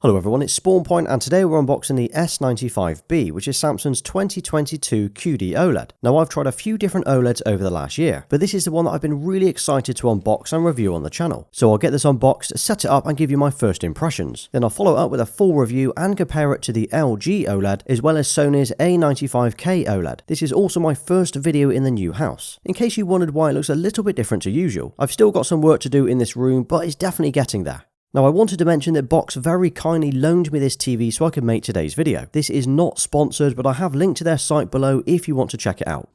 Hello everyone, it's SpawnPoiint and today we're unboxing the S95B, which is Samsung's 2022 QD-OLED. Now I've tried a few different OLEDs over the last year, but this is the one that I've been really excited to unbox and review on the channel. So I'll get this unboxed, set it up and give you my first impressions. Then I'll follow up with a full review and compare it to the LG OLED as well as Sony's A95K OLED. This is also my first video in the new house. In case you wondered why it looks a little bit different to usual, I've still got some work to do in this room, but it's definitely getting there. Now I wanted to mention that Box very kindly loaned me this TV so I could make today's video. This is not sponsored, but I have linked to their site below if you want to check it out.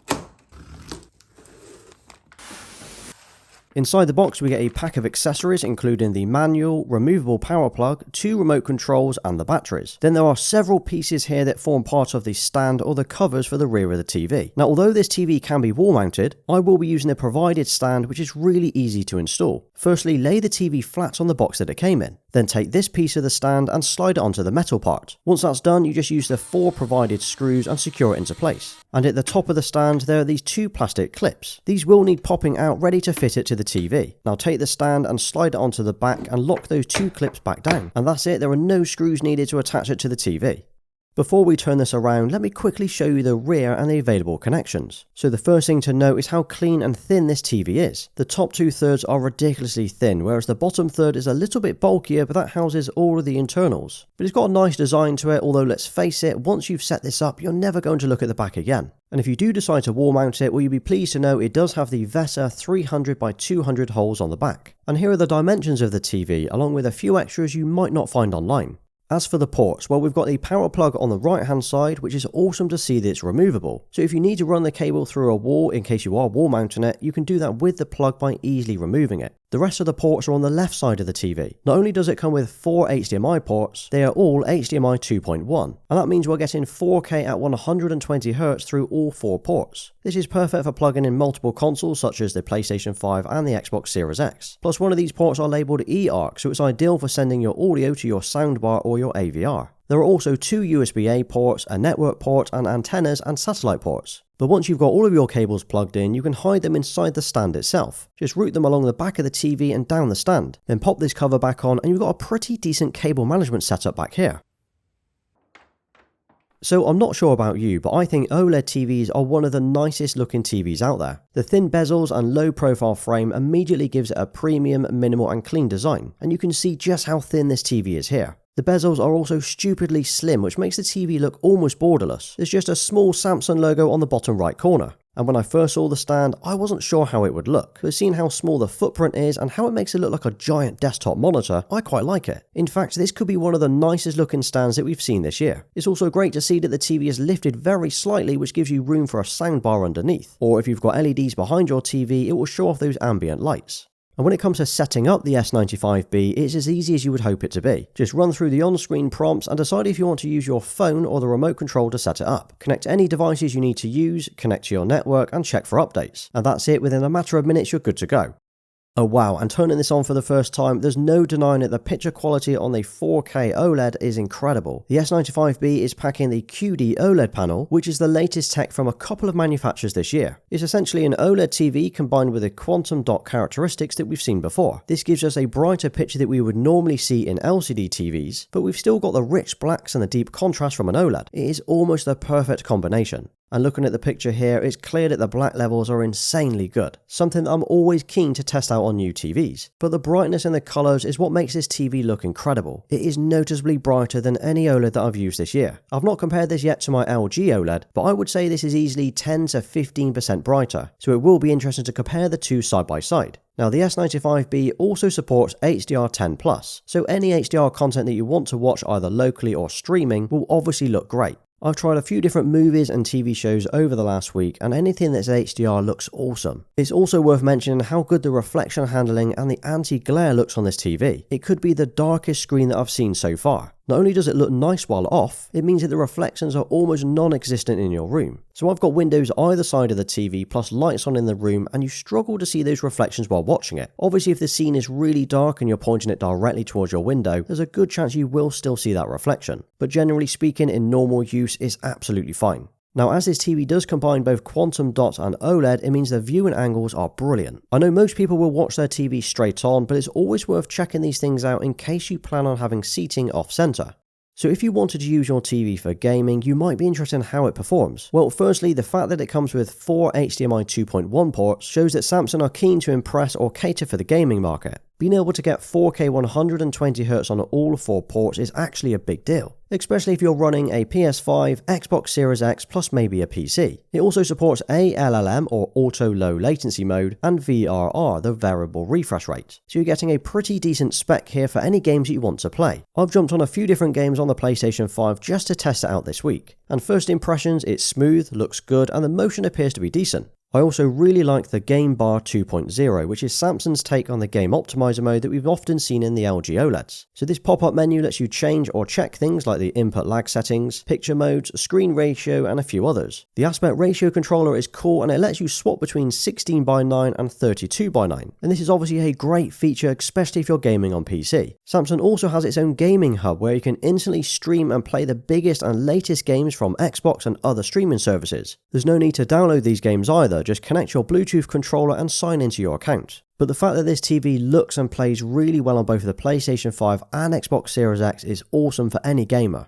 Inside the box we get a pack of accessories including the manual, removable power plug, 2 remote controls and the batteries. Then there are several pieces here that form part of the stand or the covers for the rear of the TV. Now although this TV can be wall mounted, I will be using the provided stand which is really easy to install. Firstly, lay the TV flat on the box that it came in. Then take this piece of the stand and slide it onto the metal part. Once that's done, you just use the 4 provided screws and secure it into place. And at the top of the stand there are these 2 plastic clips. These will need popping out ready to fit it to the TV. Now take the stand and slide it onto the back and lock those 2 clips back down. And that's it, there are no screws needed to attach it to the TV. Before we turn this around, let me quickly show you the rear and the available connections. So the first thing to note is how clean and thin this TV is. The top 2/3 are ridiculously thin, whereas the bottom third is a little bit bulkier, but that houses all of the internals. But it's got a nice design to it, although let's face it, once you've set this up, you're never going to look at the back again. And if you do decide to wall mount it, well, you'll be pleased to know it does have the VESA 300 by 200 holes on the back. And here are the dimensions of the TV, along with a few extras you might not find online. As for the ports, well, we've got the power plug on the right hand side, which is awesome to see that it's removable. So if you need to run the cable through a wall in case you are wall mounting it, you can do that with the plug by easily removing it. The rest of the ports are on the left side of the TV. Not only does it come with 4 HDMI ports, they are all HDMI 2.1. And that means we're getting 4K at 120Hz through all 4 ports. This is perfect for plugging in multiple consoles such as the PlayStation 5 and the Xbox Series X. Plus one of these ports are labelled eARC, so it's ideal for sending your audio to your soundbar or your AVR. There are also 2 USB-A ports, a network port and antennas and satellite ports. But once you've got all of your cables plugged in, you can hide them inside the stand itself. Just route them along the back of the TV and down the stand. Then pop this cover back on and you've got a pretty decent cable management setup back here. So I'm not sure about you, but I think OLED TVs are one of the nicest looking TVs out there. The thin bezels and low profile frame immediately gives it a premium, minimal and clean design, and you can see just how thin this TV is here. The bezels are also stupidly slim, which makes the TV look almost borderless. There's just a small Samsung logo on the bottom right corner. And when I first saw the stand, I wasn't sure how it would look, but seeing how small the footprint is and how it makes it look like a giant desktop monitor, I quite like it. In fact, this could be one of the nicest looking stands that we've seen this year. It's also great to see that the TV is lifted very slightly, which gives you room for a soundbar underneath. Or if you've got LEDs behind your TV, it will show off those ambient lights. And when it comes to setting up the S95B, it's as easy as you would hope it to be. Just run through the on-screen prompts and decide if you want to use your phone or the remote control to set it up. Connect any devices you need to use, connect to your network and check for updates. And that's it, within a matter of minutes you're good to go. Oh wow, and turning this on for the first time, there's no denying it, the picture quality on the 4K OLED is incredible. The S95B is packing the QD-OLED panel, which is the latest tech from a couple of manufacturers this year. It's essentially an OLED TV combined with the quantum dot characteristics that we've seen before. This gives us a brighter picture that we would normally see in LCD TVs, but we've still got the rich blacks and the deep contrast from an OLED. It is almost the perfect combination. And looking at the picture here, it's clear that the black levels are insanely good, something that I'm always keen to test out on new TVs. But the brightness and the colours is what makes this TV look incredible. It is noticeably brighter than any OLED that I've used this year. I've not compared this yet to my LG OLED, but I would say this is easily 10 to 15% brighter, so it will be interesting to compare the two side by side. Now the S95B also supports HDR10+, so any HDR content that you want to watch either locally or streaming will obviously look great. I've tried a few different movies and TV shows over the last week, and anything that's HDR looks awesome. It's also worth mentioning how good the reflection handling and the anti-glare looks on this TV. It could be the darkest screen that I've seen so far. Not only does it look nice while off, it means that the reflections are almost non-existent in your room. So I've got windows either side of the TV plus lights on in the room, and you struggle to see those reflections while watching it. Obviously if the scene is really dark and you're pointing it directly towards your window, there's a good chance you will still see that reflection. But generally speaking, in normal use, it's absolutely fine. Now, as this TV does combine both quantum dots and OLED, it means the viewing angles are brilliant. I know most people will watch their TV straight on, but it's always worth checking these things out in case you plan on having seating off-center. So if you wanted to use your TV for gaming, you might be interested in how it performs. Well, firstly, the fact that it comes with 4 HDMI 2.1 ports shows that Samsung are keen to impress or cater for the gaming market. Being able to get 4K 120Hz on all 4 ports is actually a big deal, especially if you're running a PS5, Xbox Series X plus maybe a PC. It also supports ALLM or Auto Low Latency mode and VRR, the variable refresh rate. So you're getting a pretty decent spec here for any games that you want to play. I've jumped on a few different games on the PlayStation 5 just to test it out this week. And first impressions, it's smooth, looks good, and the motion appears to be decent. I also really like the Game Bar 2.0, which is Samsung's take on the Game Optimizer mode that we've often seen in the LG OLEDs. So this pop-up menu lets you change or check things like the input lag settings, picture modes, screen ratio, and a few others. The aspect ratio controller is cool and it lets you swap between 16:9 and 32:9. And this is obviously a great feature, especially if you're gaming on PC. Samsung also has its own gaming hub where you can instantly stream and play the biggest and latest games from Xbox and other streaming services. There's no need to download these games either. Just connect your Bluetooth controller and sign into your account. But the fact that this TV looks and plays really well on both the PlayStation 5 and Xbox Series X is awesome for any gamer.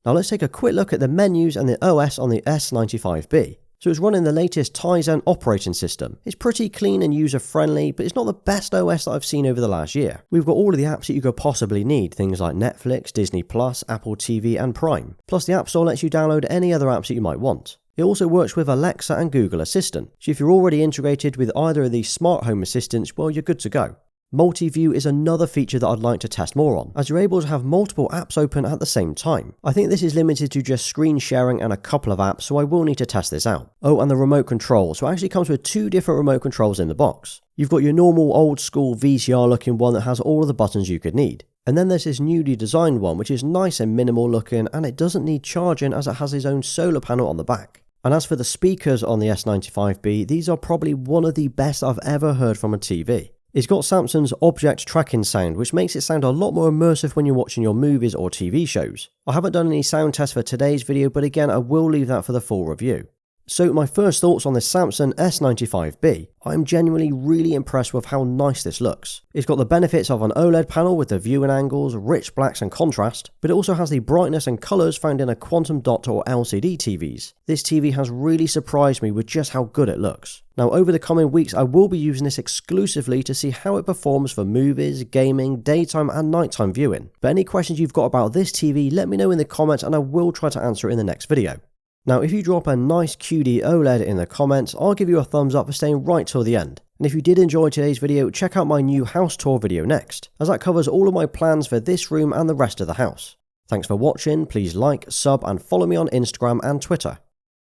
Now let's take a quick look at the menus and the OS on the S95B. So it's running the latest Tizen operating system. It's pretty clean and user-friendly, but it's not the best OS that I've seen over the last year. We've got all of the apps that you could possibly need, things like Netflix, Disney+, Apple TV and Prime. Plus the App Store lets you download any other apps that you might want. It also works with Alexa and Google Assistant, so if you're already integrated with either of these smart home assistants, well, you're good to go. Multi-view is another feature that I'd like to test more on, as you're able to have multiple apps open at the same time. I think this is limited to just screen sharing and a couple of apps, so I will need to test this out. Oh, and the remote control, so it actually comes with 2 different remote controls in the box. You've got your normal old school VCR looking one that has all of the buttons you could need. And then there's this newly designed one, which is nice and minimal looking, and it doesn't need charging as it has its own solar panel on the back. And as for the speakers on the S95B, these are probably one of the best I've ever heard from a TV. It's got Samsung's object tracking sound, which makes it sound a lot more immersive when you're watching your movies or TV shows. I haven't done any sound tests for today's video, but again, I will leave that for the full review. So my first thoughts on the Samsung S95B, I'm genuinely really impressed with how nice this looks. It's got the benefits of an OLED panel with the viewing angles, rich blacks and contrast, but it also has the brightness and colours found in a quantum dot or LCD TVs. This TV has really surprised me with just how good it looks. Now over the coming weeks I will be using this exclusively to see how it performs for movies, gaming, daytime and nighttime viewing. But any questions you've got about this TV, let me know in the comments and I will try to answer it in the next video. Now if you drop a nice QD-OLED in the comments, I'll give you a thumbs up for staying right till the end. And if you did enjoy today's video, check out my new house tour video next, as that covers all of my plans for this room and the rest of the house. Thanks for watching, please like, sub and follow me on Instagram and Twitter.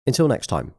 Until next time.